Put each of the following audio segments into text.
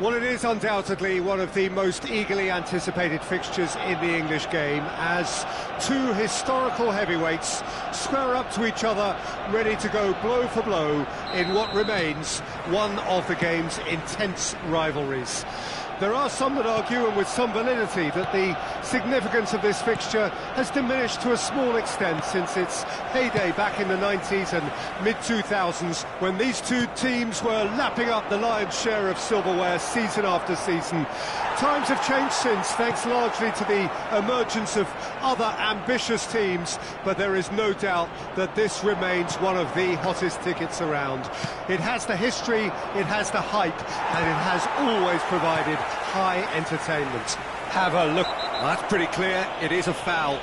Well, it is undoubtedly one of the most eagerly anticipated fixtures in the English game, as two historical heavyweights square up to each other, ready to go blow for blow in what remains one of the game's intense rivalries. There are some that argue, and with some validity, that the significance of this fixture has diminished to a small extent since its heyday back in the 90s and mid-2000s, when these two teams were lapping up the lion's share of silverware season after season. Times have changed since, thanks largely to the emergence of other ambitious teams, but there is no doubt that this remains one of the hottest tickets around. It has the history, it has the hype, and it has always provided high entertainment. Have a look. Well, that's pretty clear. It is a foul.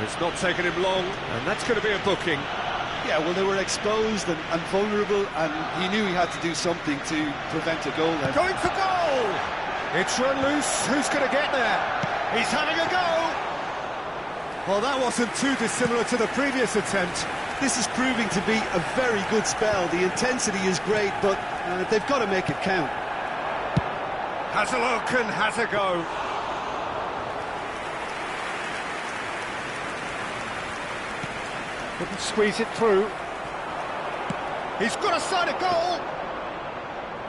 It's not taken him long, and that's going to be a booking. Yeah, well, they were exposed and vulnerable, and he knew he had to do something to prevent a goal then. Going for goal! It's run loose. Who's going to get there? He's having a go! Well, that wasn't too dissimilar to the previous attempt. This is proving to be a very good spell. The intensity is great, but they've got to make it count. Has a look and has a go. Couldn't squeeze it through. He's got a sight of goal!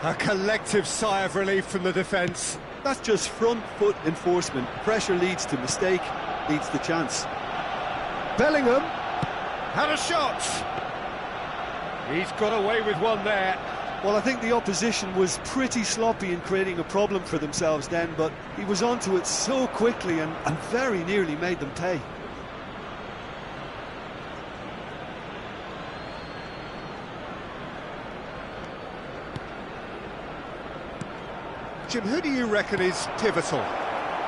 A collective sigh of relief from the defence. That's just front foot enforcement. Pressure leads to mistake, leads to chance. Bellingham had a shot. He's got away with one there. Well, I think the opposition was pretty sloppy in creating a problem for themselves then, but he was onto it so quickly and very nearly made them pay. Jim, who do you reckon is pivotal?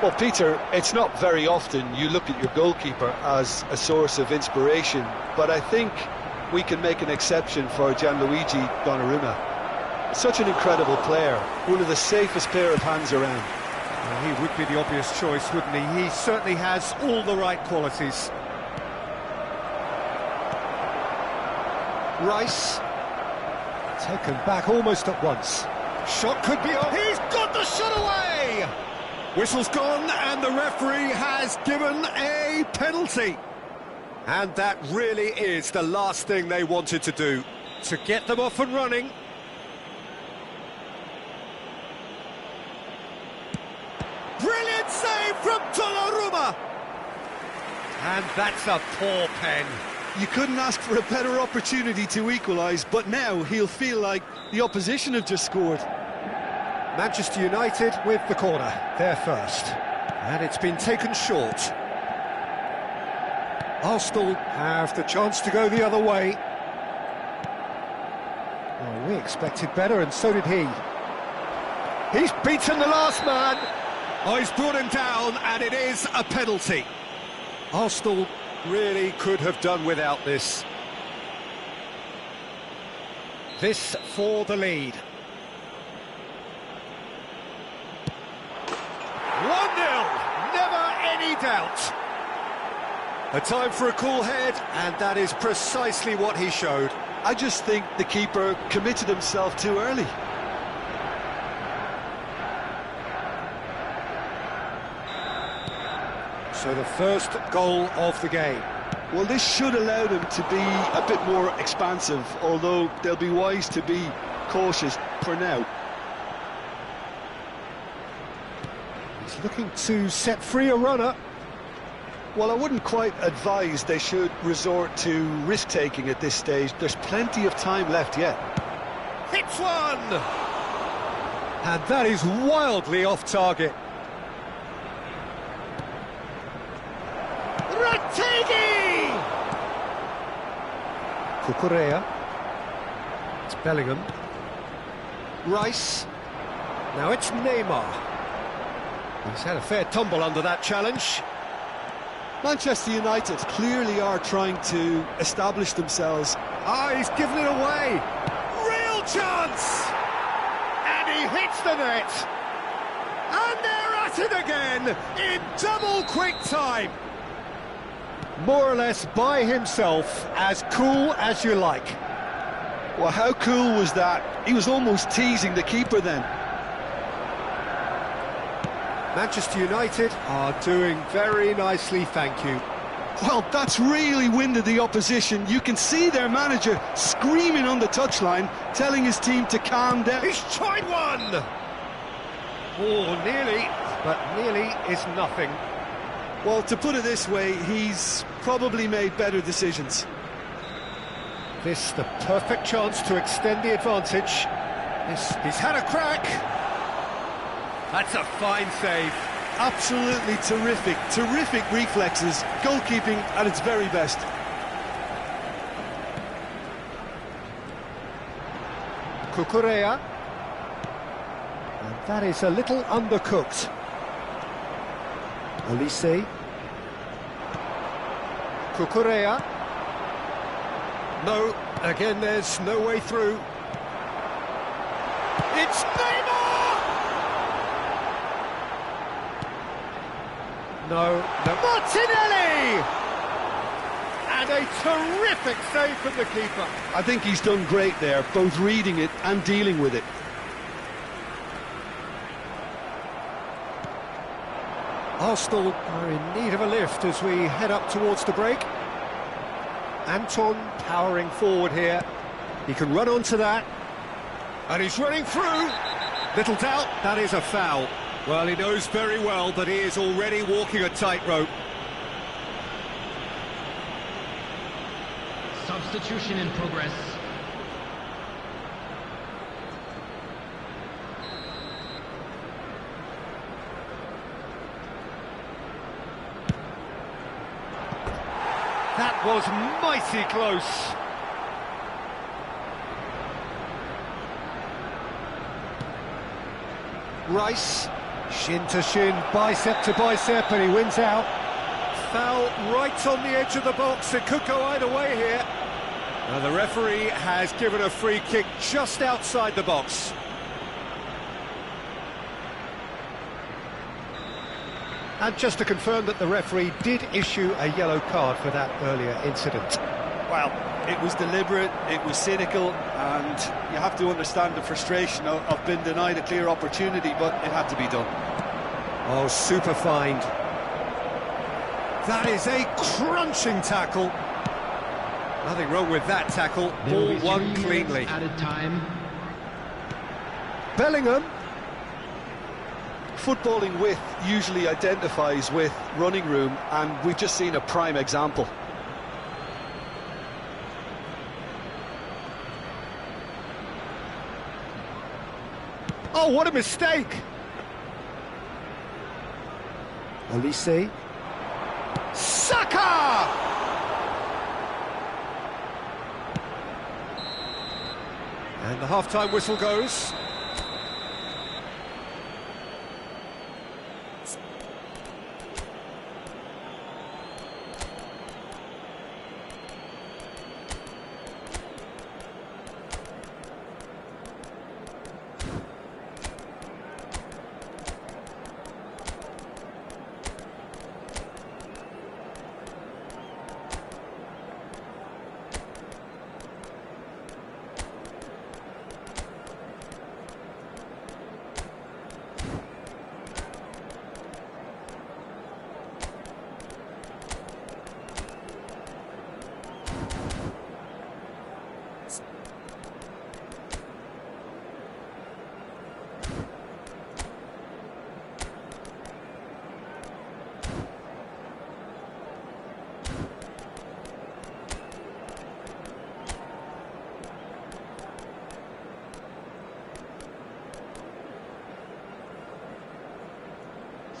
Well, Peter, it's not very often you look at your goalkeeper as a source of inspiration, but I think we can make an exception for Gianluigi Donnarumma. Such an incredible player, one of the safest pair of hands around. Well, he would be the obvious choice, wouldn't he? He certainly has all the right qualities. Rice, taken back almost at once. Shot could be on. He's got the shot away! Whistle's gone, and the referee has given a penalty. And that really is the last thing they wanted to do, to get them off and running. Brilliant save from Donnarumma! And that's a poor pen. You couldn't ask for a better opportunity to equalise, but now he'll feel like the opposition have just scored. Manchester United with the corner, they're first. And it's been taken short. Arsenal have the chance to go the other way. Well, we expected better, and so did he. He's beaten the last man. Oh, he's brought him down, and it is a penalty. Arsenal really could have done without this. This for the lead. 1-0, never any doubt. A time for a cool head, and that is precisely what he showed. I just think the keeper committed himself too early. So the first goal of the game. Well, this should allow them to be a bit more expansive, although they'll be wise to be cautious for now. He's looking to set free a runner. Well, I wouldn't quite advise they should resort to risk-taking at this stage. There's plenty of time left yet. Hits one! And that is wildly off target. Ratigi! Cucurella. It's Bellingham. Rice. Now it's Neymar. He's had a fair tumble under that challenge. Manchester United clearly are trying to establish themselves. Ah, he's given it away. Real chance! And he hits the net. And they're at it again in double quick time. More or less by himself, as cool as you like. Well, how cool was that? He was almost teasing the keeper then. Manchester United are doing very nicely, thank you. Well, that's really winded the opposition. You can see their manager screaming on the touchline, telling his team to calm down. He's tried one! Oh, nearly, but nearly is nothing. Well, to put it this way, he's probably made better decisions. This the perfect chance to extend the advantage. Yes, he's had a crack. That's a fine save. Absolutely terrific reflexes, goalkeeping at its very best. Cucurella. And that is a little undercooked. Olise. Cucurella. No, again there's no way through. It's Neymar! No. Martinelli! And a terrific save from the keeper. I think he's done great there, both reading it and dealing with it. Arsenal are in need of a lift as we head up towards the break. Anton powering forward here. He can run onto that. And he's running through. Little doubt, that is a foul. Well, he knows very well that he is already walking a tightrope. Substitution in progress. That was mighty close. Rice, shin to shin, bicep to bicep, and he wins out. Foul right on the edge of the box. It could go either way here. Now the referee has given a free kick just outside the box. And just to confirm that the referee did issue a yellow card for that earlier incident. Well, it was deliberate, it was cynical, and you have to understand the frustration of being denied a clear opportunity, but it had to be done. Oh, super fined. That is a crunching tackle. Nothing wrong with that tackle. Ball won cleanly. Added time. Bellingham. Footballing width usually identifies with running room, and we've just seen a prime example. Oh, what a mistake! Olise. Saka! And the half-time whistle goes.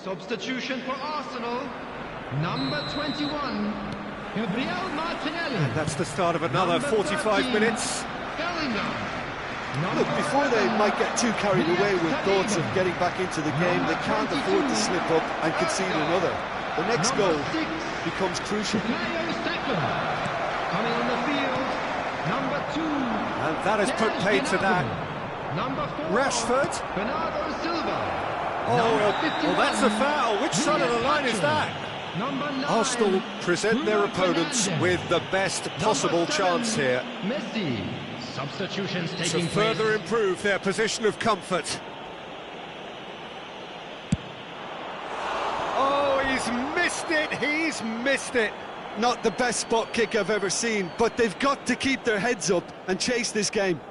Substitution for Arsenal, number 21, Gabriel Martinelli. And that's the start of another 45 minutes. Bellingham. Look, before they might get too carried away with thoughts of getting back into the game, they can't afford to slip up and concede another. The next goal becomes crucial. Coming on the field, number 2. And that has put paid to that. Number 4, Rashford. Bernardo Silva. Oh, well, that's a foul. Which side of the line is that? Number 9, Arsenal present their opponents with the best possible chance here. Messi. Substitutions To taking further place. improve their position of comfort. Oh, he's missed it. Not the best spot kick I've ever seen, but they've got to keep their heads up and chase this game.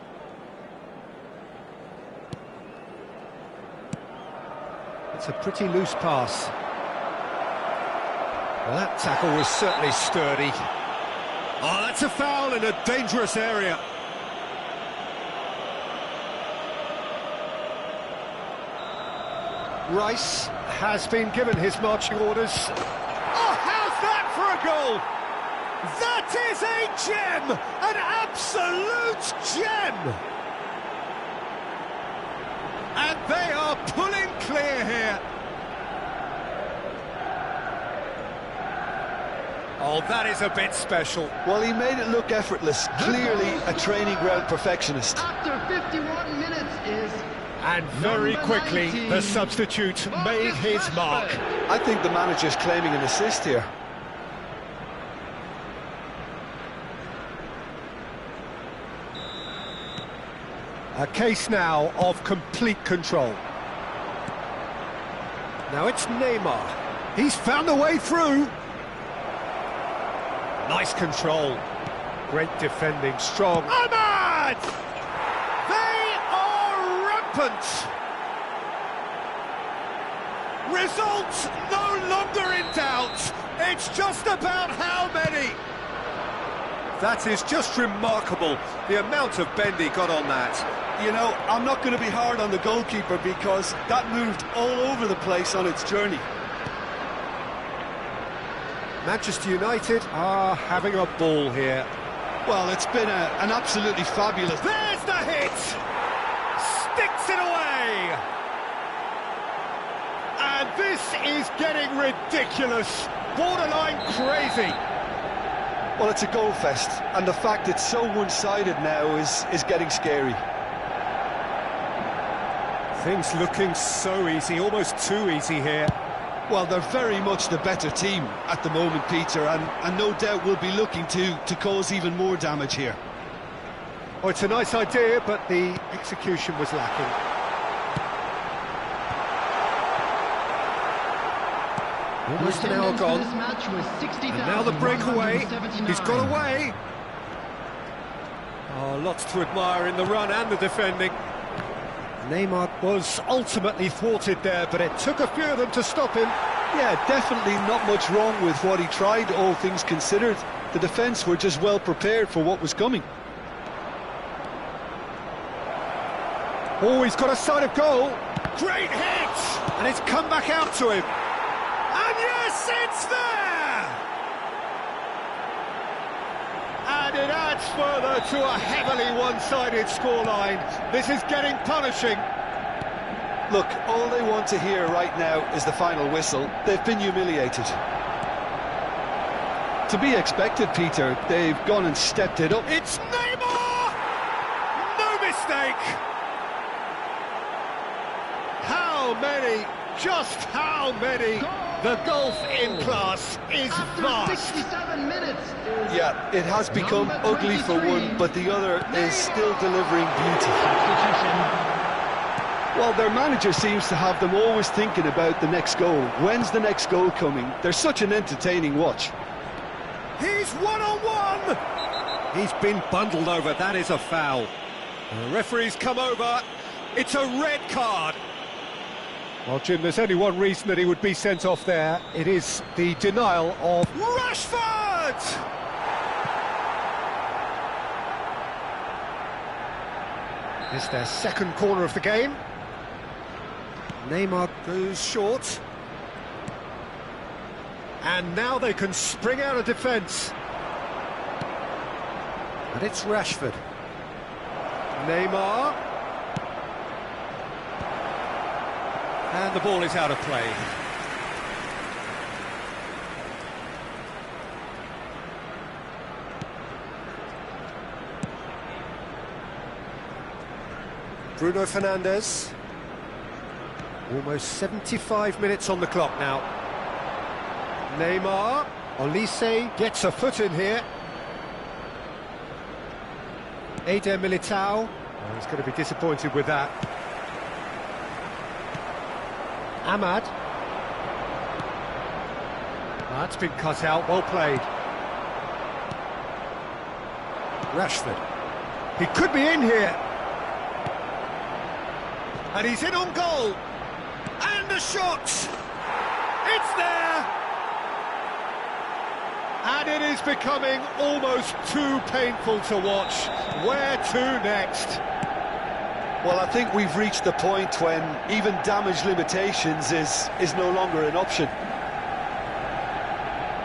It's a pretty loose pass. Well, that tackle was certainly sturdy. Oh, that's a foul in a dangerous area. Rice has been given his marching orders. Oh, how's that for a goal? That is a gem! An absolute gem! And they are pulling clear here. Oh, that is a bit special. Well, he made it look effortless. Clearly a training ground perfectionist. After 51 minutes is... And very quickly, 19. the substitute made his mark. I think the manager's claiming an assist here. A case now of complete control. Now it's Neymar. He's found a way through. Nice control. Great defending, strong. Ahmad! They are rampant. Results no longer in doubt. It's just about how many. That is just remarkable, the amount of bend he got on that. You know, I'm not going to be hard on the goalkeeper because that moved all over the place on its journey. Manchester United are having a ball here. Well, it's been an absolutely fabulous... There's the hit! Sticks it away! And this is getting ridiculous, borderline crazy. Well, it's a goal fest, and the fact it's so one-sided now is getting scary. Things looking so easy, almost too easy here. Well, they're very much the better team at the moment, Peter, and no doubt will be looking to cause even more damage here. Oh, it's a nice idea, but the execution was lacking. Almost an hour gone. And now the breakaway. He's got away. Oh, lots to admire in the run and the defending. Neymar was ultimately thwarted there, but it took a few of them to stop him. Yeah, definitely not much wrong with what he tried, all things considered. The defence were just well prepared for what was coming. Oh, he's got a sight of goal. Great hit! And it's come back out to him. And yes, it's there! And it adds further to a heavily one-sided scoreline. This is getting punishing. Look, all they want to hear right now is the final whistle. They've been humiliated. To be expected, Peter. They've gone and stepped it up. It's Neymar! No mistake! How many? Just how many? The gulf in class is vast. 67 minutes. Yeah, it has become ugly for one, but the other is still delivering beauty. Well, their manager seems to have them always thinking about the next goal. When's the next goal coming? They're such an entertaining watch. He's one-on-one! He's been bundled over, that is a foul. The referee's come over, it's a red card. Well, Jim, there's only one reason that he would be sent off there. It is the denial of Rashford! It's their second corner of the game. Neymar goes short. And now they can spring out of defence. And it's Rashford. Neymar. And the ball is out of play. Bruno Fernandes. Almost 75 minutes on the clock now. Neymar. Olise gets a foot in here. Militao. Oh, he's going to be disappointed with that. Ahmad. That's been cut out, well played. Rashford. He could be in here. And he's in on goal. And the shot! It's there! And it is becoming almost too painful to watch. Where to next? Well, I think we've reached the point when even damage limitations is no longer an option.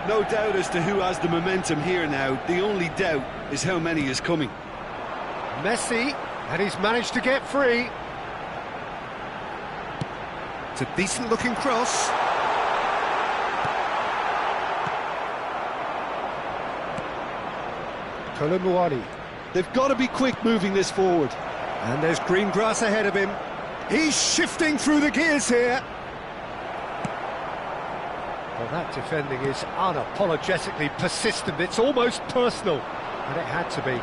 No doubt as to who has the momentum here now. The only doubt is how many is coming. Messi, and he's managed to get free. It's a decent-looking cross. Kolumuani. They've got to be quick moving this forward. And there's green grass ahead of him. He's shifting through the gears here. Well, that defending is unapologetically persistent. It's almost personal, and it had to be.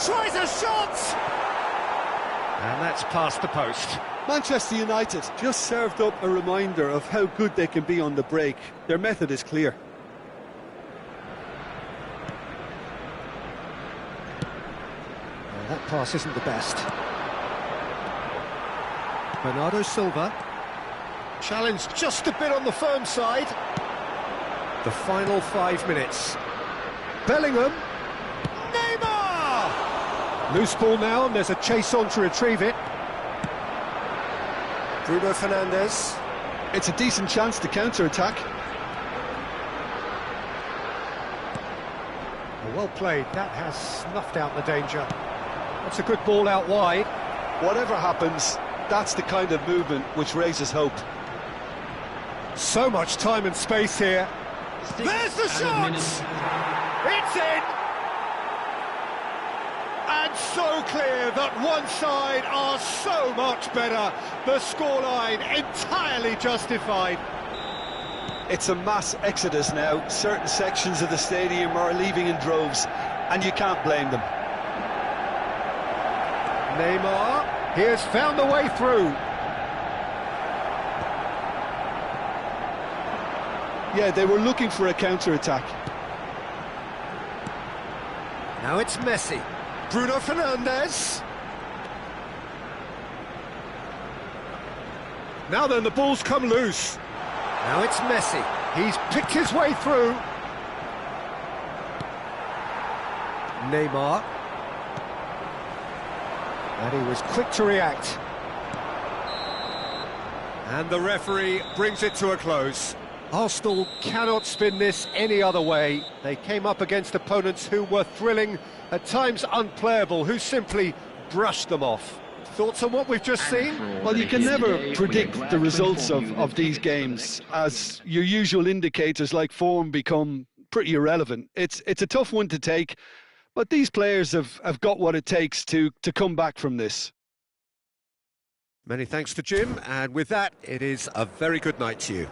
Tries a shot! And that's past the post. Manchester United just served up a reminder of how good they can be on the break. Their method is clear. Well, that pass isn't the best. Bernardo Silva. Challenged just a bit on the firm side. The final 5 minutes. Bellingham. Neymar! Loose ball now, and there's a chase on to retrieve it. Bruno Fernandes. It's a decent chance to counter-attack. Well played, that has snuffed out the danger. That's a good ball out wide. Whatever happens, that's the kind of movement which raises hope. So much time and space here. There's the shot! It's in! And so clear that one side are so much better. The scoreline entirely justified. It's a mass exodus now. Certain sections of the stadium are leaving in droves, and you can't blame them. Neymar, he has found the way through. Yeah, they were looking for a counter-attack. Now it's Messi. Bruno Fernandes. Now then, the ball's come loose. Now it's Messi. He's picked his way through. Neymar. And he was quick to react. And the referee brings it to a close. Arsenal cannot spin this any other way. They came up against opponents who were thrilling, at times unplayable, who simply brushed them off. Thoughts on what we've just seen? Well, you can never predict the results of these games, as your usual indicators like form become pretty irrelevant. It's a tough one to take, but these players have got what it takes to come back from this. Many thanks to Jim, and with that, it is a very good night to you.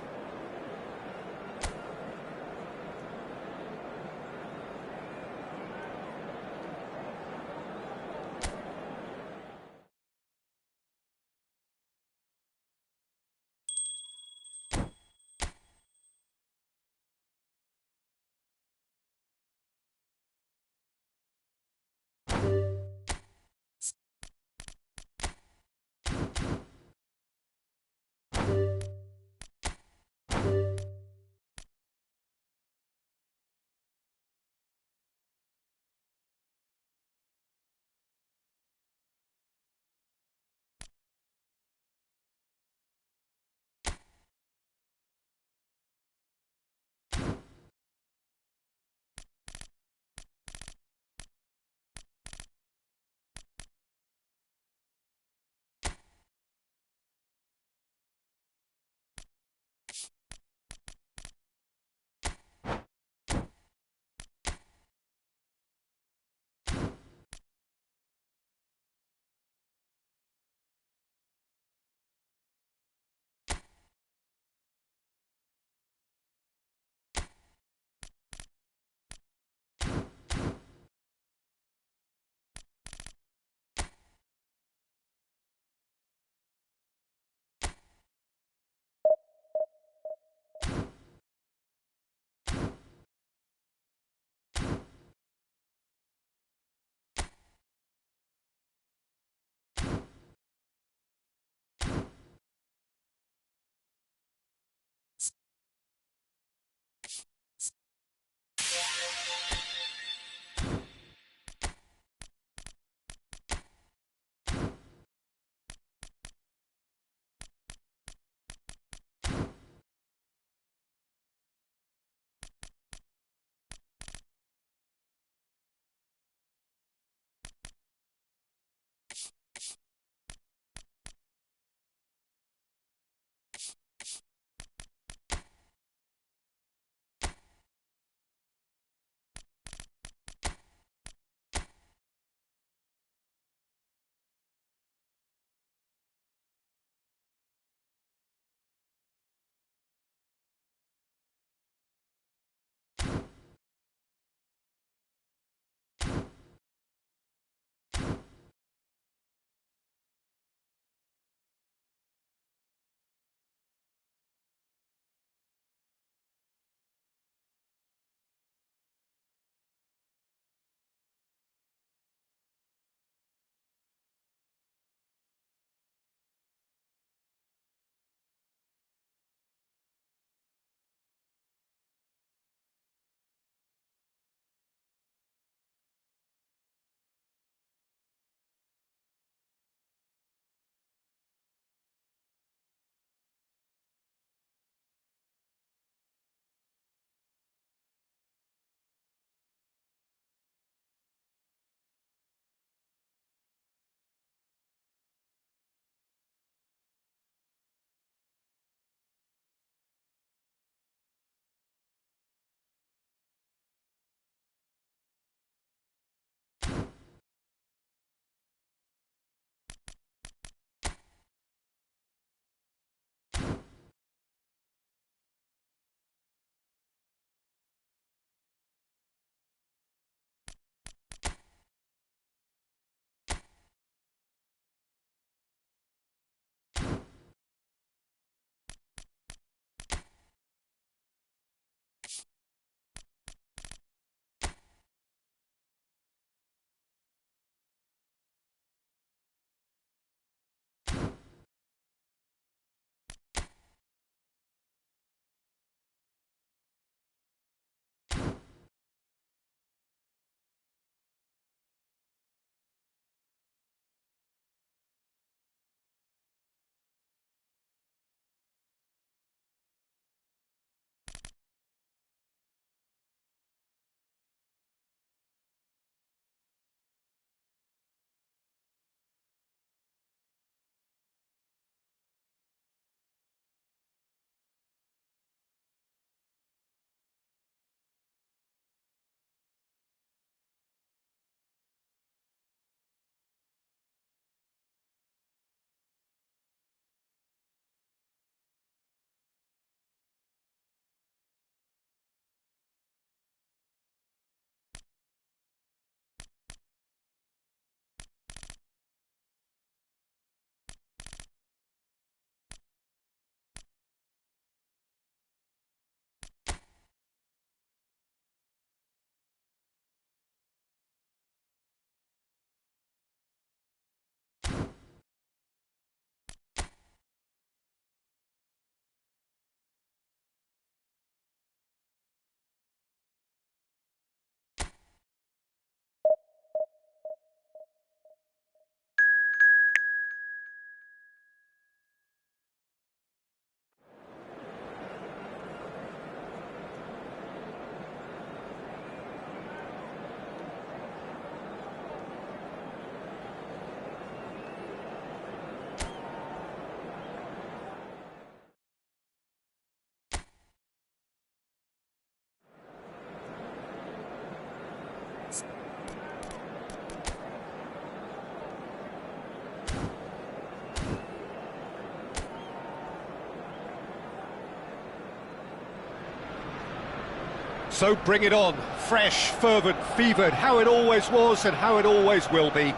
So bring it on, fresh, fervent, fevered, how it always was and how it always will be.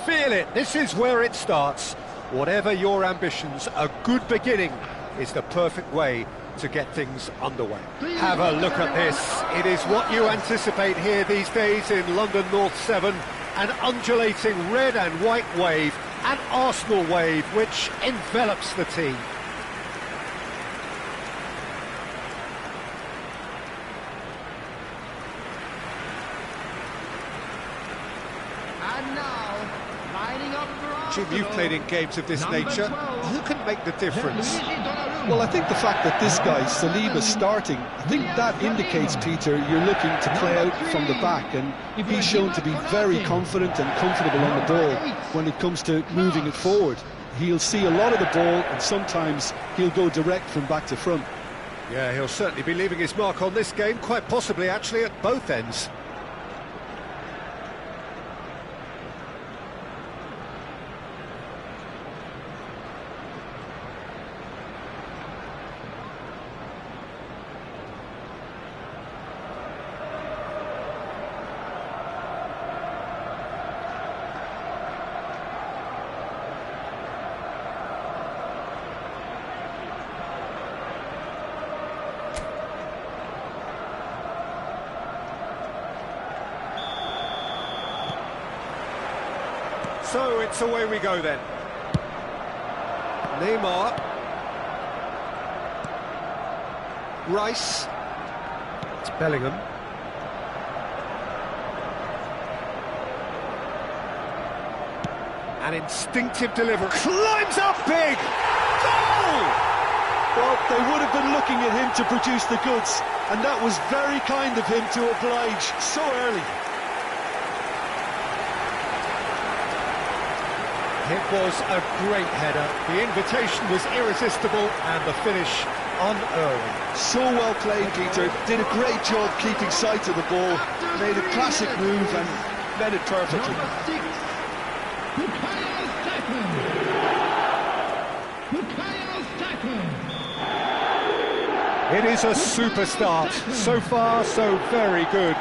Feel it, this is where it starts. Whatever your ambitions, a good beginning is the perfect way to get things underway. Have a look at this. It is what you anticipate here these days in London North 7. An undulating red and white wave, an Arsenal wave which envelops the team. And now, lining up for Jim, you've played in games of this nature. Who can make the difference? Well, I think the fact that this guy, Saliba's starting, I think that indicates, Peter, you're looking to play out from the back, and he's shown to be very confident and comfortable on the ball when it comes to moving it forward. He'll see a lot of the ball, and sometimes he'll go direct from back to front. Yeah, he'll certainly be leaving his mark on this game, quite possibly actually at both ends. So it's away we go then. Neymar. Rice. It's Bellingham. An instinctive delivery. Climbs up big! Goal! Well, they would have been looking at him to produce the goods, and that was very kind of him to oblige so early. It was a great header. The invitation was irresistible and the finish unerring. So well played, Peter. Did a great job keeping sight of the ball, made a classic move and led it perfectly. It is a super start. So far, so very good.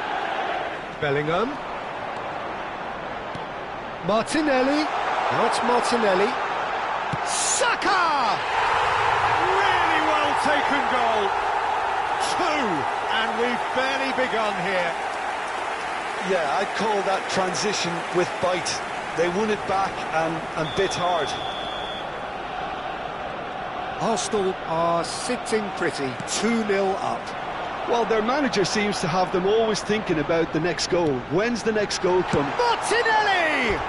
Bellingham. Martinelli. Now it's Martinelli. Saka! Really well taken goal. 2, and we've barely begun here. Yeah, I'd call that transition with bite. They won it back and bit hard. Arsenal are sitting pretty, 2-0 up. Well, their manager seems to have them always thinking about the next goal. When's the next goal coming? Martinelli!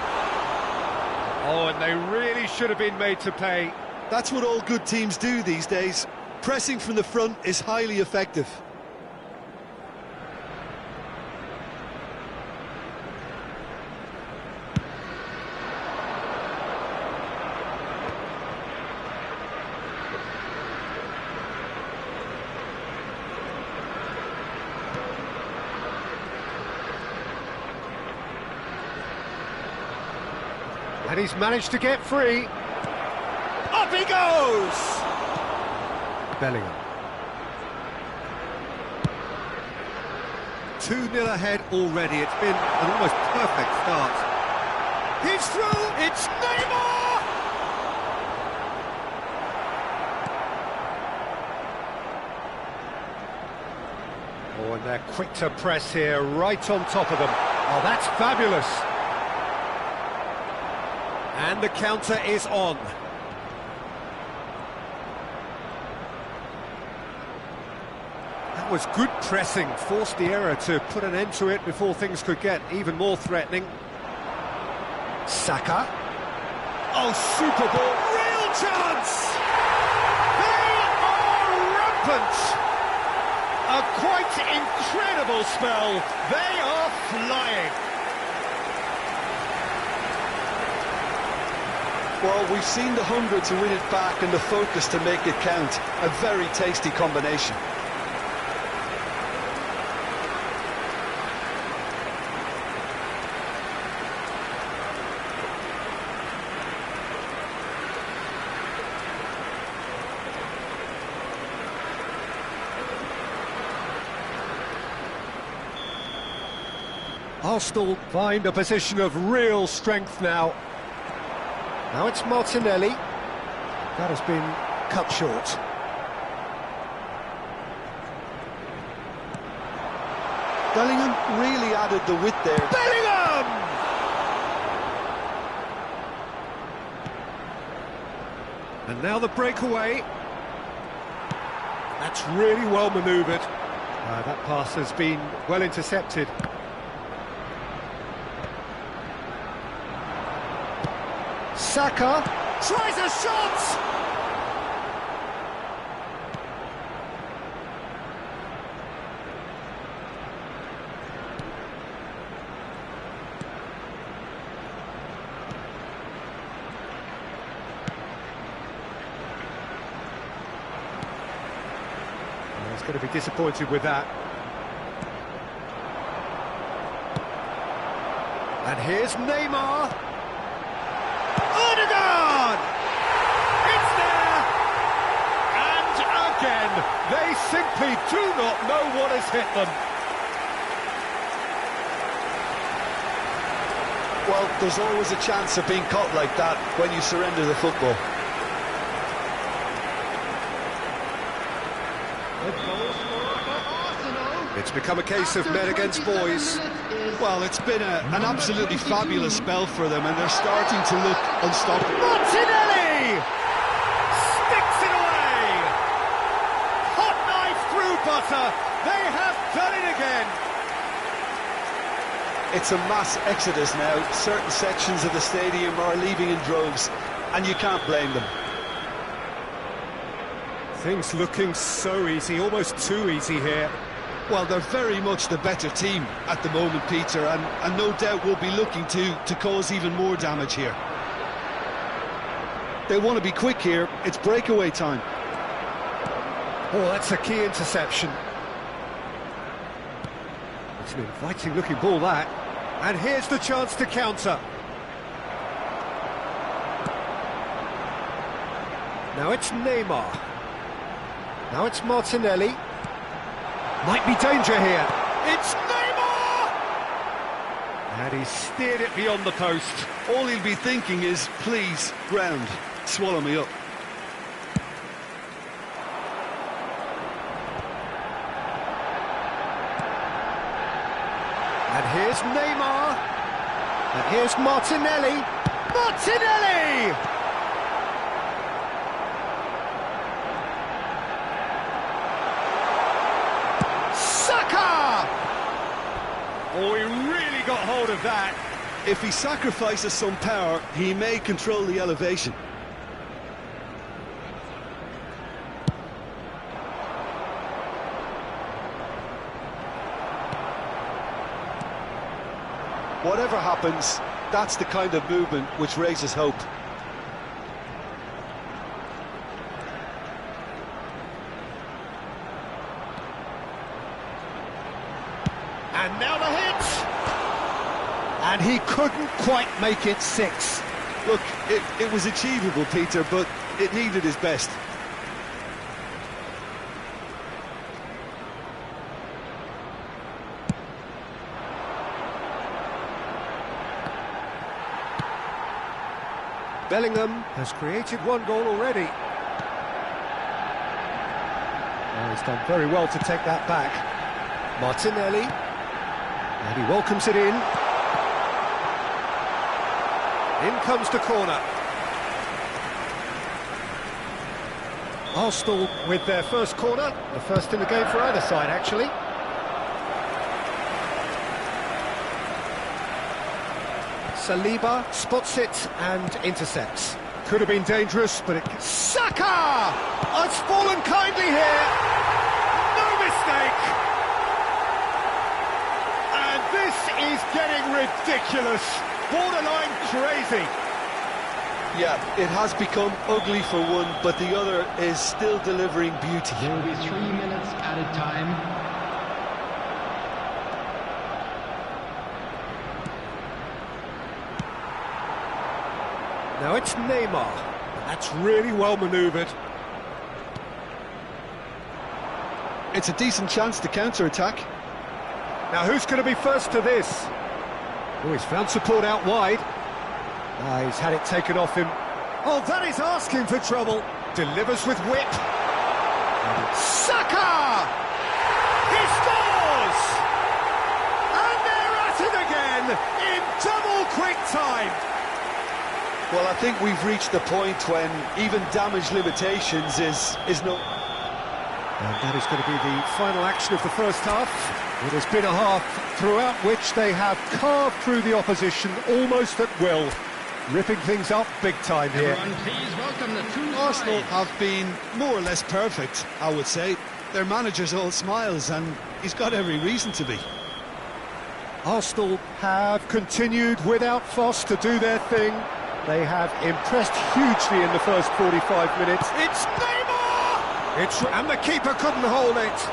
Oh, and they really should have been made to pay. That's what all good teams do these days. Pressing from the front is highly effective. And he's managed to get free. Up he goes! Bellingham. 2-0 ahead already. It's been an almost perfect start. He's through! It's Neymar! Oh, and they're quick to press here, right on top of them. Oh, that's fabulous. And the counter is on. That was good pressing, forced the error to put an end to it before things could get even more threatening. Saka. Oh, super ball, real chance! They are rampant! A quite incredible spell. They are flying. Well, we've seen the hunger to win it back and the focus to make it count. A very tasty combination. Arsenal find a position of real strength now. Now it's Martinelli. That has been cut short. Bellingham really added the width there. Bellingham! And now the breakaway. That's really well manoeuvred. That pass has been well intercepted. Saka tries a shot! He's going to be disappointed with that. And here's Neymar. Odegaard! It's there! And again, they simply do not know what has hit them. Well, there's always a chance of being caught like that when you surrender the football. It's become a case of men against boys. Well, it's been an absolutely fabulous spell for them, and they're starting to look unstoppable. Martinelli! Sticks it away! Hot knife through butter. They have done it again. It's a mass exodus now. Certain sections of the stadium are leaving in droves, and you can't blame them. Things looking so easy, almost too easy here. Well, they're very much the better team at the moment, Peter, and no doubt will be looking to cause even more damage here. They want to be quick here. It's breakaway time. Oh, that's a key interception. It's an inviting looking ball, that. And here's the chance to counter. Now it's Neymar. Now it's Martinelli. Might be danger here. It's Neymar! And he steered it beyond the post. All he'll be thinking is, please, ground, swallow me up. And here's Neymar. And here's Martinelli. Martinelli! Oh, he really got hold of that. If he sacrifices some power, he may control the elevation. Whatever happens, that's the kind of movement which raises hope. And now the hit! And he couldn't quite make it 6. Look, it was achievable, Peter, but it needed his best. Bellingham has created one goal already. Oh, he's done very well to take that back. Martinelli. And he welcomes it in. In comes the corner. Arsenal with their first corner. The first in the game for either side, actually. Saliba spots it and intercepts. Could have been dangerous, but it... Saka! It's fallen kindly here. No mistake. And this is getting ridiculous. Borderline crazy. Yeah, it has become ugly for one, but the other is still delivering beauty. There will be 3 minutes added time. Now it's Neymar. That's really well manoeuvred. It's a decent chance to counter-attack. Now who's going to be first to this? Oh, he's found support out wide. He's had it taken off him. Oh, that is asking for trouble. Delivers with whip. Saka! He scores! And they're at it again in double quick time. Well, I think we've reached the point when even damage limitations is no... And that is going to be the final action of the first half. It has been a half throughout which they have carved through the opposition almost at will, ripping things up big time here. Everyone, please welcome the two Arsenal sides. have been more or less perfect, I would say. Their manager's all smiles, and he's got every reason to be. Arsenal have continued without fuss to do their thing. They have impressed hugely in the first 45 minutes. It's Neymar! And the keeper couldn't hold it.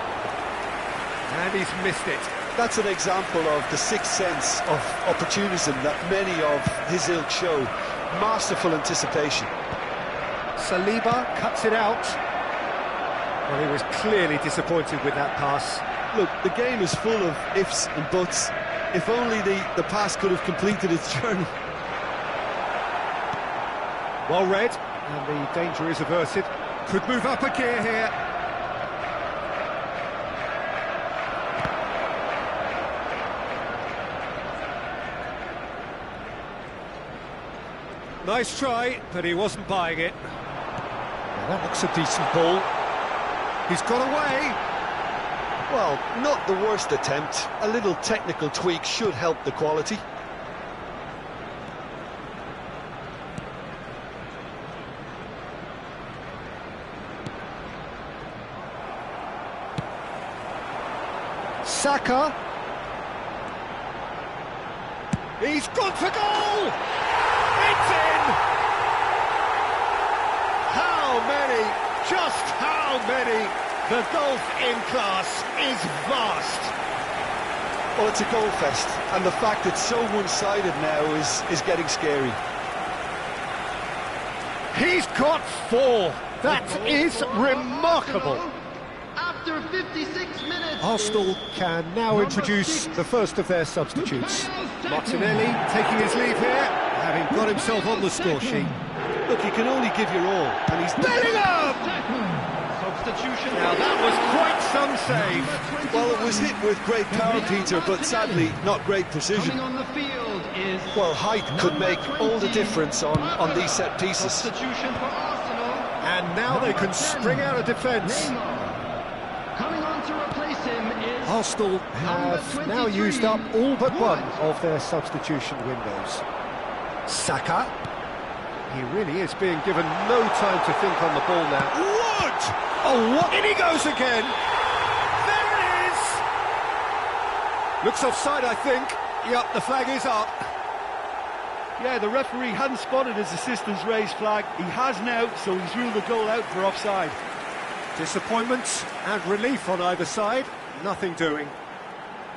And he's missed it. That's an example of the sixth sense of opportunism that many of his ilk show. Masterful anticipation. Saliba cuts it out. Well, he was clearly disappointed with that pass. Look, the game is full of ifs and buts. If only the pass could have completed its journey. Well read, and the danger is averted. Could move up a gear here. Nice try, but he wasn't buying it. Now that looks a decent ball. He's got away. Well, not the worst attempt. A little technical tweak should help the quality. Saka. He's gone for goal! It's in! How many? Just how many? The gulf in class is vast. Well, it's a goal fest, and the fact it's so one-sided now is getting scary. He's got 4. That is remarkable. After 56 minutes. Arsenal can now introduce the first of their substitutes. Martinelli taking his leave here, having got himself on the score sheet. Look, you can only give your all, and he's... Bellingham! Substitution. Now that was quite some save. Well, it was hit with great power, Peter, but sadly, not great precision. Coming on the field is... Well, height could make all the difference on these set pieces. Substitution for Arsenal. And now they can spring out of defence. Coming on to replace him is... Arsenal have now used up all but one of their substitution windows. Saka. He really is being given no time to think on the ball now. Wood! Oh, what? In he goes again! There it is! Looks offside, I think. Yep, the flag is up. Yeah, the referee hadn't spotted his assistant's raised flag. He has now, so he's ruled the goal out for offside. Disappointment and relief on either side. Nothing doing.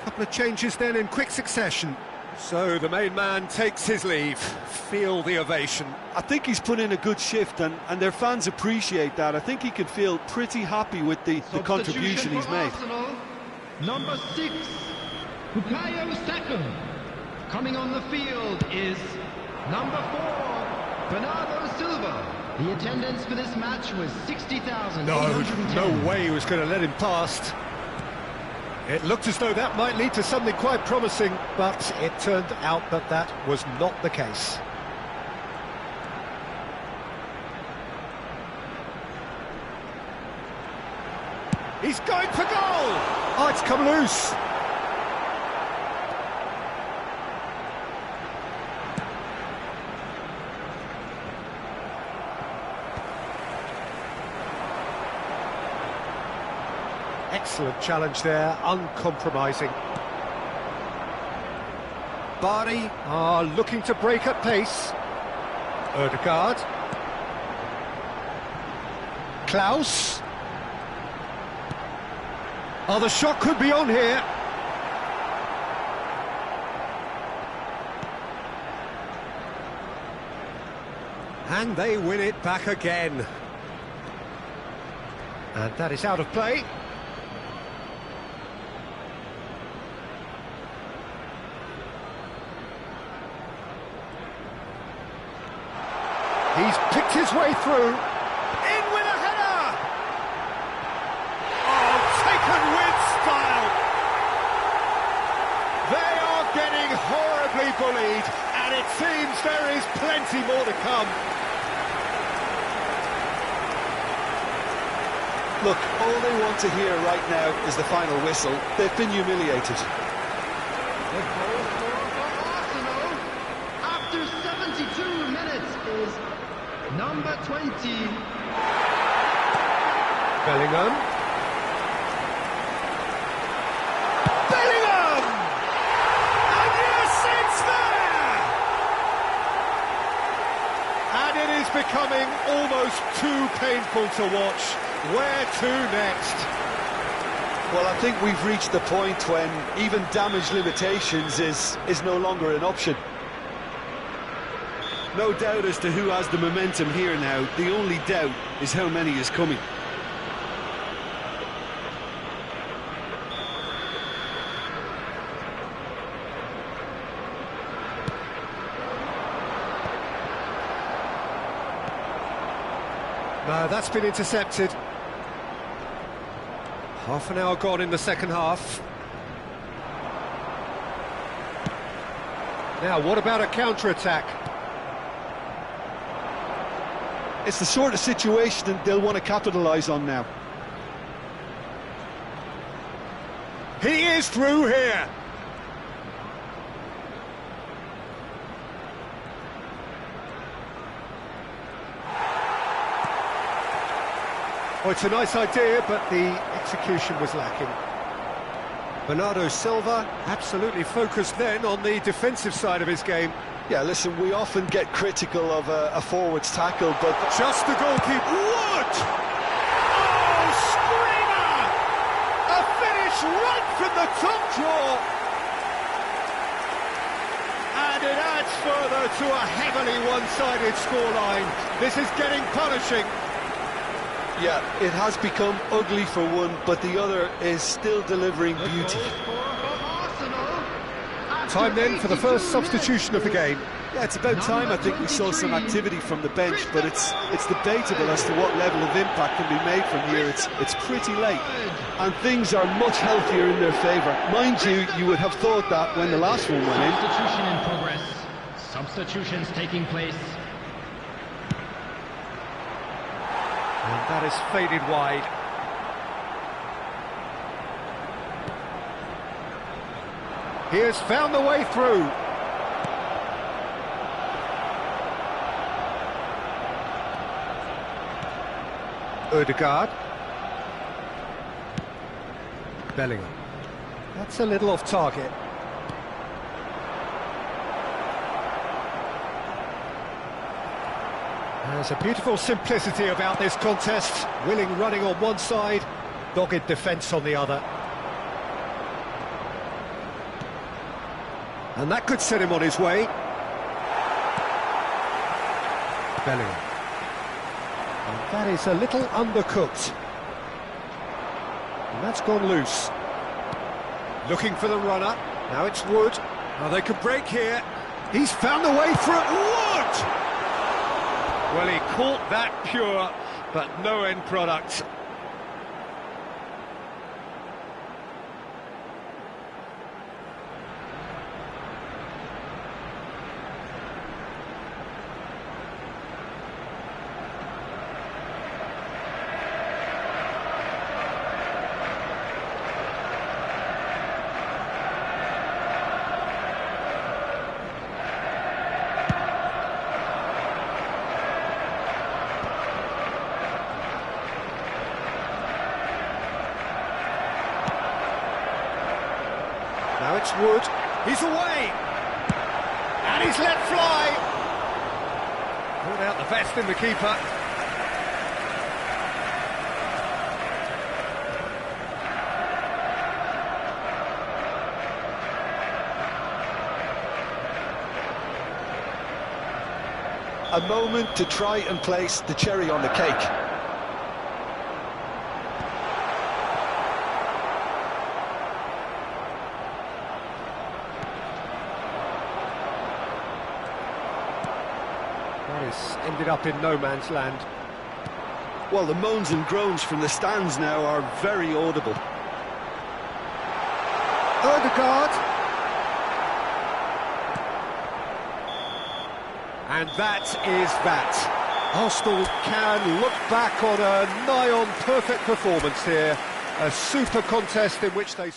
Couple of changes then in quick succession. So the main man takes his leave. Feel the ovation. I think he's put in a good shift, and their fans appreciate that. I think he can feel pretty happy with the contribution he's made. Arsenal, number 6, Bukayo Saka. Coming on the field is number 4, Bernardo Silva. The attendance for this match was 60,000. No way he was going to let him past. It looked as though that might lead to something quite promising, but it turned out that that was not the case. He's going for goal! Oh, it's come loose. Excellent challenge there, uncompromising. Bari are looking to break at pace. Ødegaard. Klaus. Oh, the shot could be on here. And they win it back again. And that is out of play. He's picked his way through. In with a header! Oh, taken with style! They are getting horribly bullied, and it seems there is plenty more to come. Look, all they want to hear right now is the final whistle. They've been humiliated. The goal scorer for Arsenal after 72 minutes is number 20. Bellingham. Bellingham! And yes, it's there! And it is becoming almost too painful to watch. Where to next? Well, I think we've reached the point when even damage limitations is no longer an option. No doubt as to who has the momentum here now. The only doubt is how many is coming. No, that's been intercepted. Half an hour gone in the second half. Now, what about a counter-attack? It's the sort of situation that they'll want to capitalise on now. He is through here. Oh, it's a nice idea, but the execution was lacking. Bernardo Silva absolutely focused then on the defensive side of his game. Yeah, listen, we often get critical of a forward's tackle, but Just the goalkeeper. Wood! Oh, screamer! A finish right from the top draw. And it adds further to a heavily one-sided scoreline. This is getting punishing. yeah, it has become ugly for one, but the other is still delivering beauty. Time then for the first substitution of the game. Yeah, it's about time I think we saw some activity from the bench, but it's debatable as to what level of impact can be made from here. It's pretty late. And things are much healthier in their favour. Mind you, you would have thought that when the last one went in. Substitution in progress. Substitutions taking place. And that is faded wide. He has found the way through. Odegaard. Bellingham. That's a little off target. There's a beautiful simplicity about this contest. Willing running on one side, dogged defence on the other. And that could set him on his way. Bellingham. And that is a little undercooked. And that's gone loose. Looking for the runner. Now it's Wood. Now they could break here. He's found the way through. Wood! Well, he caught that pure, but no end product. Now it's Wood. He's away. And he's let fly. Pulled out the best in the keeper. A moment to try and place the cherry on the cake. Well, it's ended up in no man's land. Well, the moans and groans from the stands now are very audible. Odegaard. And that is that. Arsenal can look back on a nigh-on perfect performance here. A super contest in which they...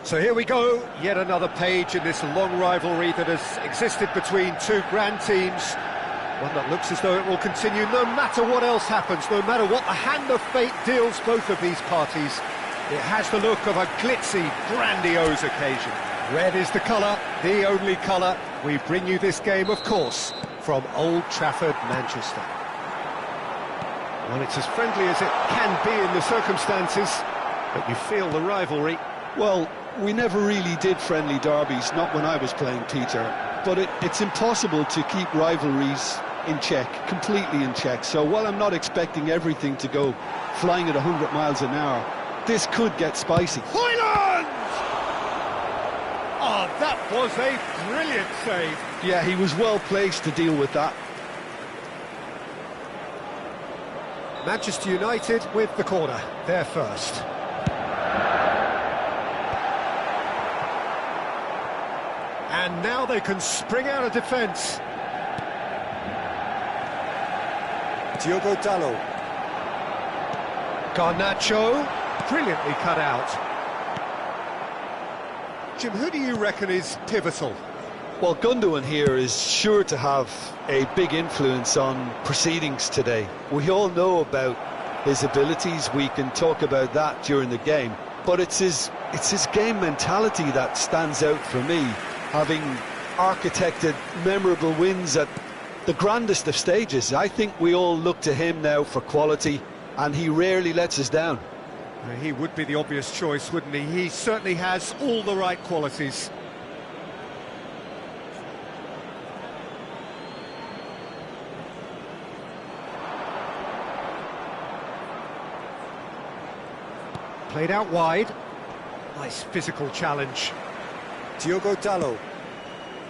So here we go, yet another page in this long rivalry that has existed between two grand teams. One that looks as though it will continue no matter what else happens, no matter what the hand of fate deals both of these parties. It has the look of a glitzy, grandiose occasion. Red is the colour, the only colour. We bring you this game, of course, from Old Trafford, Manchester. Well, it's as friendly as it can be in the circumstances, but you feel the rivalry. Well, we never really did friendly derbies, not when I was playing, Peter. But it's impossible to keep rivalries in check, completely in check. So while I'm not expecting everything to go flying at 100 miles an hour, this could get spicy. Hoyland! Oh, that was a brilliant save. Yeah, he was well placed to deal with that. Manchester United with the corner, they're first. And now they can spring out of defence. Diogo Dalot. Garnacho, brilliantly cut out. Jim, who do you reckon is pivotal? Well, Gundogan here is sure to have a big influence on proceedings today. We all know about his abilities, we can talk about that during the game, but it's his game mentality that stands out for me, having architected memorable wins at the grandest of stages. I think we all look to him now for quality, and he rarely lets us down. He would be the obvious choice, wouldn't he? He certainly has all the right qualities. Played out wide. Nice physical challenge. Diogo Dalot.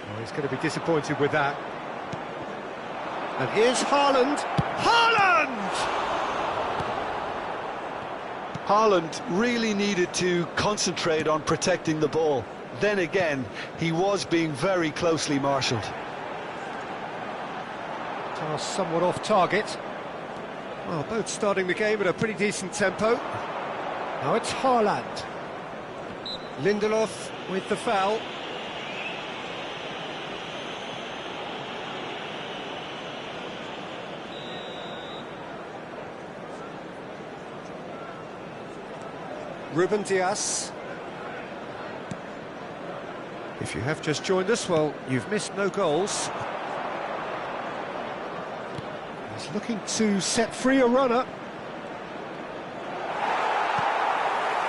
Oh, he's going to be disappointed with that. And here's Haaland. Haaland! Haaland really needed to concentrate on protecting the ball. Then again, he was being very closely marshalled. Pass somewhat off target. Well, both starting the game at a pretty decent tempo. Now it's Haaland. Lindelof with the foul. Ruben Dias. If you have just joined us, well, you've missed no goals. He's looking to set free a runner.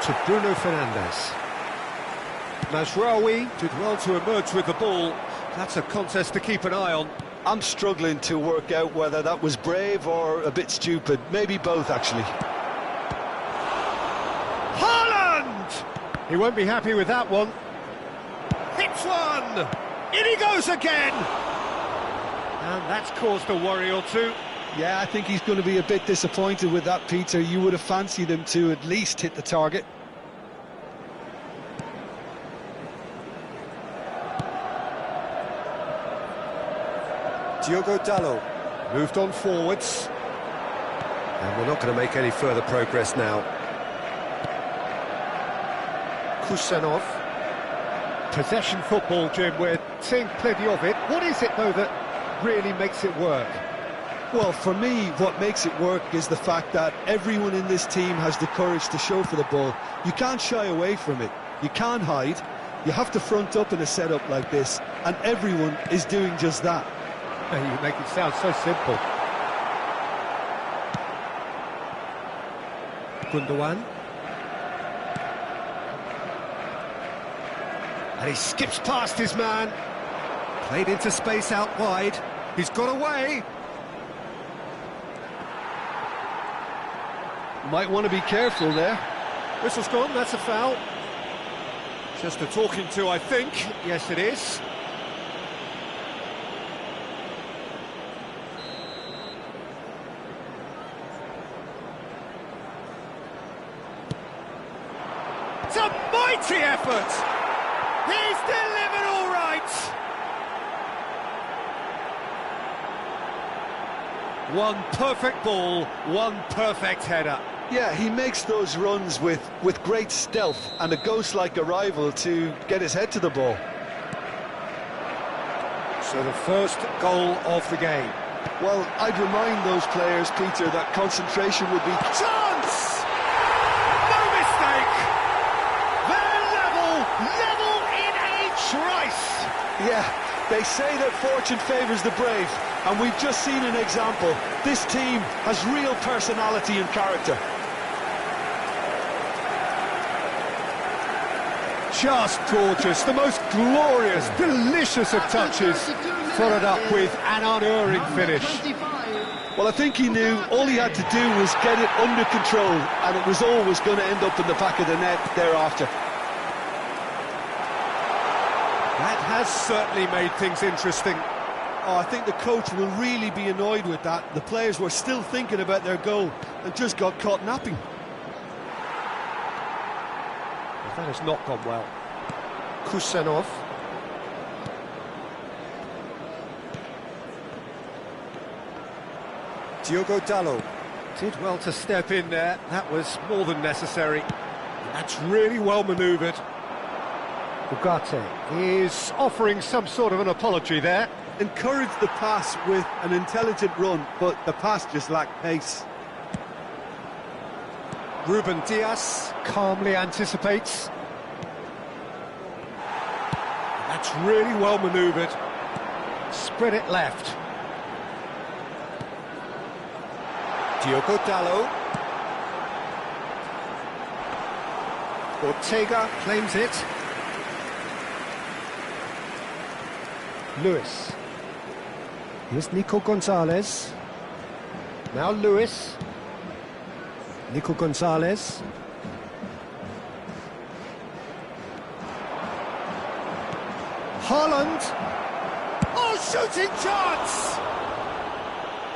To Bruno Fernandes. Mazraoui did well to emerge with the ball. That's a contest to keep an eye on. I'm struggling to work out whether that was brave or a bit stupid. Maybe both, actually. He won't be happy with that one. Hits one! In he goes again! And that's caused a worry or two. Yeah, I think he's going to be a bit disappointed with that, Peter. You would have fancied him to at least hit the target. Diogo Dalot moved on forwards. And we're not going to make any further progress now. Kusanov. Possession football, Jim, we're seeing plenty of it. What is it, though, that really makes it work? Well, for me, what makes it work is the fact that everyone in this team has the courage to show for the ball. You can't shy away from it. You can't hide. You have to front up in a setup like this, and everyone is doing just that. You make it sound so simple. Gundogan. And he skips past his man. Played into space out wide. He's got away. Might want to be careful there. Whistle's gone, that's a foul. Just a talking to, I think. Yes, it is. It's a mighty effort! He's delivered all right! One perfect ball, one perfect header. Yeah, he makes those runs with great stealth and a ghost-like arrival to get his head to the ball. So the first goal of the game. Well, I'd remind those players, Peter, that concentration would be... Chance! No mistake! They're level in a trice! Yeah, they say that fortune favours the brave, and we've just seen an example. This team has real personality and character. Just gorgeous, the most glorious, delicious of touches, followed up with an unerring finish. Well, I think he knew all he had to do was get it under control, and it was always going to end up in the back of the net thereafter. That has certainly made things interesting. Oh, I think the coach will really be annoyed with that. The players were still thinking about their goal and just got caught napping. That has not gone well. Kusanov. Diogo Dalot did well to step in there. That was more than necessary. And that's really well manoeuvred. Ugarte is offering some sort of an apology there. Encouraged the pass with an intelligent run, but the pass just lacked pace. Ruben Dias calmly anticipates. That's really well manoeuvred. Spread it left. Diogo Dalot. Ortega claims it. Lewis. Here's Nico Gonzalez. Now Lewis. Nico Gonzalez. Haaland. Oh, shooting chance!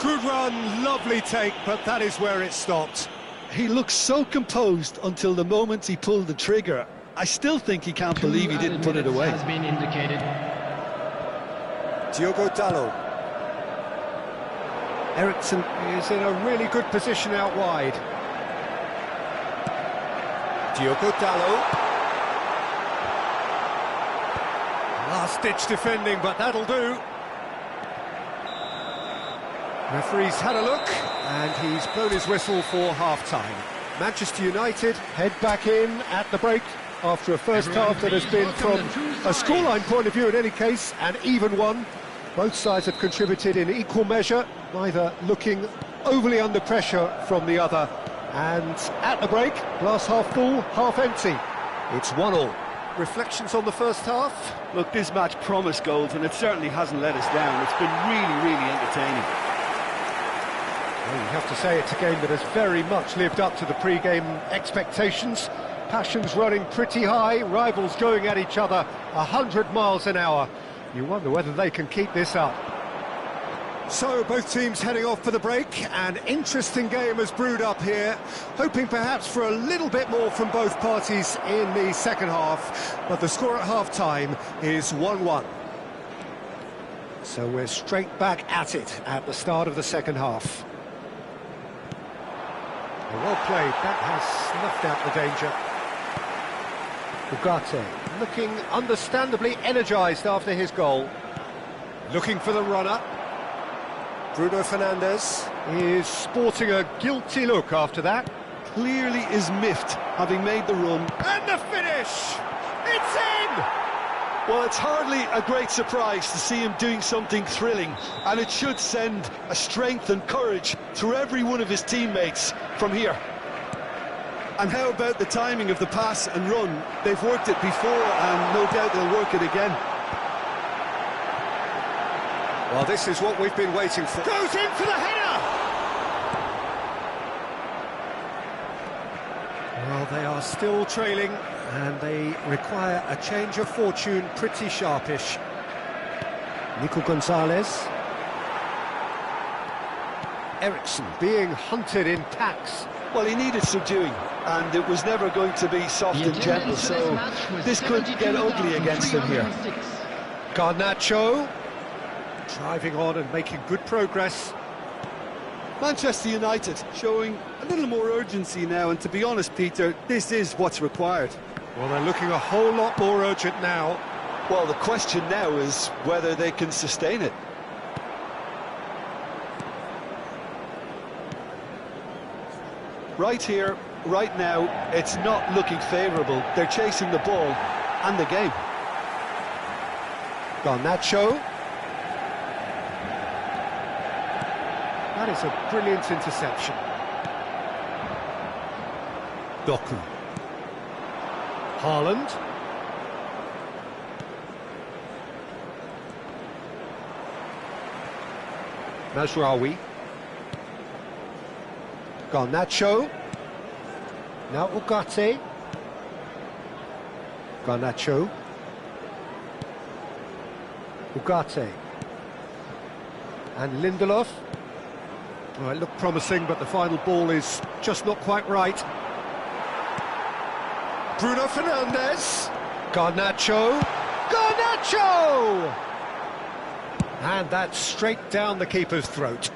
Good run, lovely take, but that is where it stopped. He looked so composed until the moment he pulled the trigger. I still think he can't believe he didn't put it away. Has been indicated. Diogo Dalot. Eriksson is in a really good position out wide. Diogo Dalot. Last-ditch defending, but that'll do. Referee's had a look, and he's blown his whistle for half-time. Manchester United head back in at the break after a first half that has been, from a scoreline point of view in any case, an even one. Both sides have contributed in equal measure, neither looking overly under pressure from the other. And at the break, glass half full, half empty. It's 1-1. Reflections on the first half? Look, this match promised goals, and it certainly hasn't let us down. It's been really entertaining. Well, you have to say it's a game that has very much lived up to the pre-game expectations. Passions running pretty high, rivals going at each other 100 miles an hour. You wonder whether they can keep this up. So, both teams heading off for the break. An interesting game has brewed up here, hoping perhaps for a little bit more from both parties in the second half, but the score at half-time is 1-1. So we're straight back at it at the start of the second half. Well played, that has snuffed out the danger. Ugarte looking understandably energised after his goal. Looking for the runner. Bruno Fernandes is sporting a guilty look after that. Clearly is miffed, having made the run. And the finish! It's in! Well, it's hardly a great surprise to see him doing something thrilling, and it should send a strength and courage through every one of his teammates from here. And how about the timing of the pass and run? They've worked it before, and no doubt they'll work it again. Well, this is what we've been waiting for. Goes in for the header! Well, they are still trailing, and they require a change of fortune pretty sharpish. Nico Gonzalez. Eriksson being hunted in packs. Well, he needed subduing, and it was never going to be soft and gentle, so this could get ugly against him here. Garnacho driving on and making good progress. Manchester United showing a little more urgency now, and to be honest, Peter, this is what's required. Well, they're looking a whole lot more urgent now. Well, the question now is whether they can sustain it. Right here, right now, it's not looking favourable. They're chasing the ball and the game. Garnacho. That is a brilliant interception. Doku. Haaland. Mazraoui. Garnacho. Now Ugarte. Garnacho. Ugarte. And Lindelof. Well, it looked promising, but the final ball is just not quite right. Bruno Fernandes. Garnacho. Garnacho! And that's straight down the keeper's throat.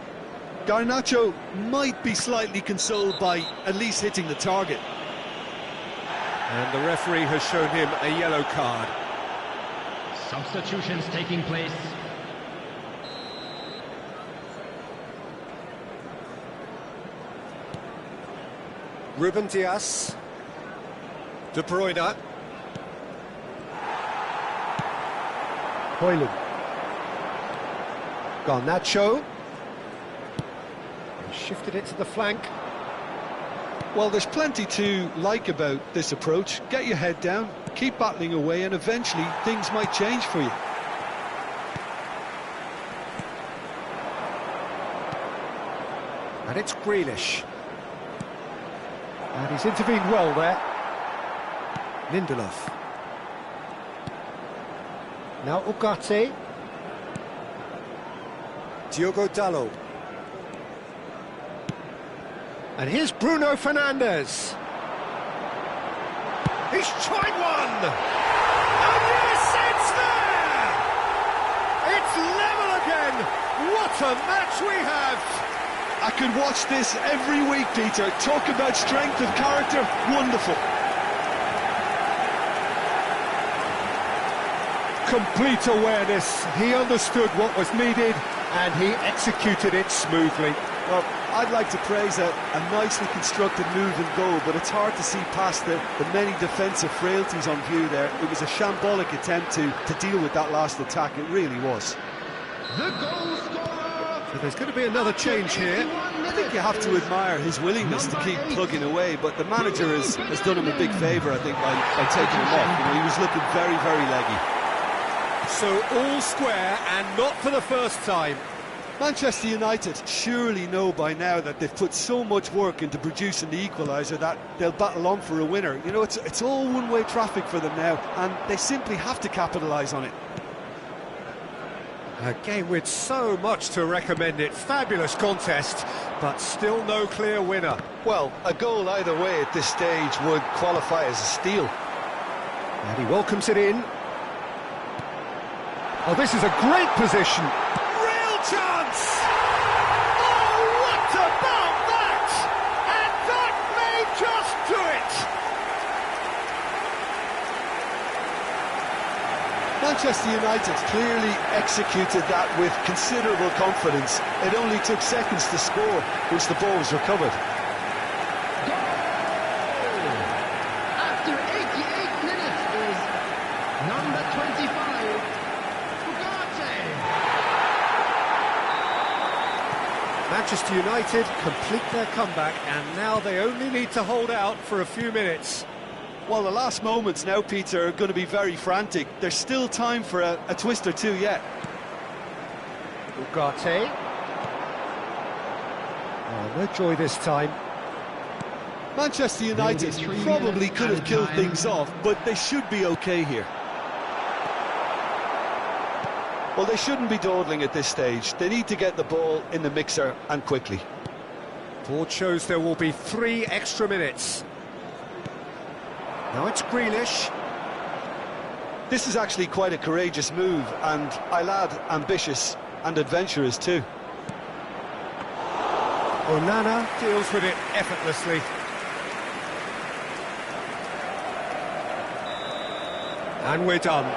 Garnacho might be slightly consoled by at least hitting the target. And the referee has shown him a yellow card. Substitutions taking place. Ruben Dias. De Bruyne. Højlund. Garnacho. Shifted it to the flank. Well, there's plenty to like about this approach. Get your head down, keep battling away, and eventually things might change for you. And it's Grealish. And he's intervened well there. Lindelof. Now Ugarte. Diogo Dalot. And here's Bruno Fernandes. He's tried one! And yes, it's there! It's level again! What a match we have! I could watch this every week, Peter. Talk about strength of character. Wonderful. Complete awareness. He understood what was needed and he executed it smoothly. Well, I'd like to praise a nicely constructed move and goal, but it's hard to see past the many defensive frailties on view there. It was a shambolic attempt to deal with that last attack. It really was. The goal scorer. So there's going to be another change here. I think you have to admire his willingness to keep plugging away, but the manager has done him a big favour, I think, by taking him off. You know, he was looking very, very leggy. So all square, and not for the first time. Manchester United surely know by now that they've put so much work into producing the equaliser that they'll battle on for a winner. You know, it's all one-way traffic for them now, and they simply have to capitalise on it. A game with so much to recommend it. Fabulous contest, but still no clear winner. Well, a goal either way at this stage would qualify as a steal. And he welcomes it in. Oh, this is a great position. Real chance! Oh, what about that? And that may just do it. Manchester United clearly executed that with considerable confidence. It only took seconds to score once the ball was recovered. After 88 minutes is number 25. Manchester United complete their comeback, and now they only need to hold out for a few minutes. Well, the last moments now, Peter, are going to be very frantic. There's still time for a twist or two yet. Ugarte. Oh, no joy this time. Manchester United probably could have killed things off, but they should be okay here. Well, they shouldn't be dawdling at this stage. They need to get the ball in the mixer and quickly. Board shows there will be 3 extra minutes. Now it's Grealish. This is actually quite a courageous move, and I'll add ambitious and adventurous too. Onana deals with it effortlessly. And we're done.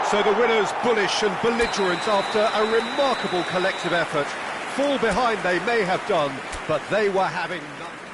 So the winners bullish and belligerent after a remarkable collective effort. Fall behind they may have done, but they were having none.